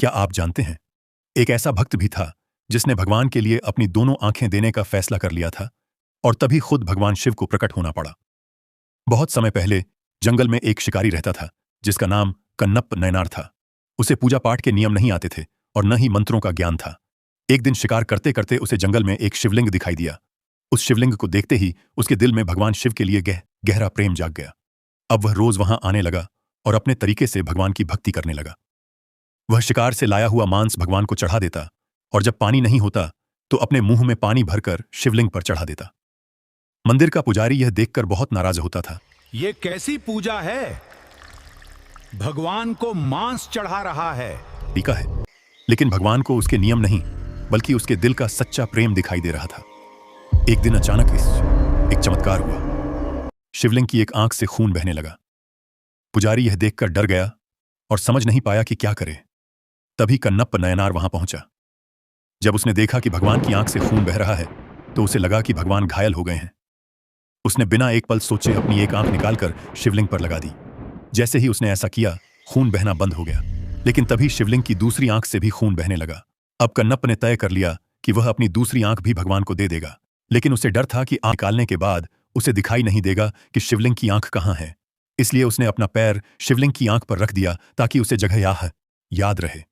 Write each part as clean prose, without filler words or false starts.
क्या आप जानते हैं, एक ऐसा भक्त भी था जिसने भगवान के लिए अपनी दोनों आंखें देने का फैसला कर लिया था और तभी खुद भगवान शिव को प्रकट होना पड़ा। बहुत समय पहले जंगल में एक शिकारी रहता था जिसका नाम कन्नप नयनार था। उसे पूजा पाठ के नियम नहीं आते थे और न ही मंत्रों का ज्ञान था। एक दिन शिकार करते करते उसे जंगल में एक शिवलिंग दिखाई दिया। उस शिवलिंग को देखते ही उसके दिल में भगवान शिव के लिए गहरा प्रेम जाग गया। अब वह रोज वहां आने लगा और अपने तरीके से भगवान की भक्ति करने लगा। वह शिकार से लाया हुआ मांस भगवान को चढ़ा देता और जब पानी नहीं होता तो अपने मुंह में पानी भरकर शिवलिंग पर चढ़ा देता। मंदिर का पुजारी यह देखकर बहुत नाराज होता था। ये कैसी पूजा है? भगवान को मांस चढ़ा रहा है। टीका है, लेकिन भगवान को उसके नियम नहीं बल्कि उसके दिल का सच्चा प्रेम दिखाई दे रहा था। एक दिन अचानक एक चमत्कार हुआ। शिवलिंग की एक आंख से खून बहने लगा। पुजारी यह देखकर डर गया और समझ नहीं पाया कि क्या करे। तभी कन्नप नयनार वहां पहुंचा। जब उसने देखा कि भगवान की आंख से खून बह रहा है तो उसे लगा कि भगवान घायल हो गए हैं। उसने बिना एक पल सोचे अपनी एक आंख निकालकर शिवलिंग पर लगा दी। जैसे ही उसने ऐसा किया, खून बहना बंद हो गया, लेकिन तभी शिवलिंग की दूसरी आंख से भी खून बहने लगा। अब कन्नप ने तय कर लिया कि वह अपनी दूसरी आंख भी भगवान को दे देगा, लेकिन उसे डर था कि आंख निकालने के बाद उसे दिखाई नहीं देगा कि शिवलिंग की आंख कहां है। इसलिए उसने अपना पैर शिवलिंग की आंख पर रख दिया ताकि उसे जगह याद रहे।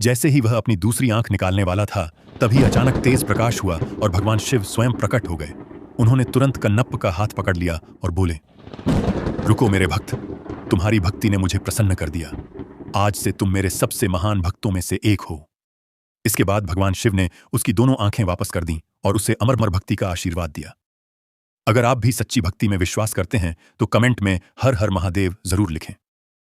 जैसे ही वह अपनी दूसरी आंख निकालने वाला था, तभी अचानक तेज प्रकाश हुआ और भगवान शिव स्वयं प्रकट हो गए। उन्होंने तुरंत कन्नप का हाथ पकड़ लिया और बोले, रुको मेरे भक्त, तुम्हारी भक्ति ने मुझे प्रसन्न कर दिया। आज से तुम मेरे सबसे महान भक्तों में से एक हो। इसके बाद भगवान शिव ने उसकी दोनों आंखें वापस कर दी और उसे अमर भक्ति का आशीर्वाद दिया। अगर आप भी सच्ची भक्ति में विश्वास करते हैं तो कमेंट में हर हर महादेव जरूर लिखें।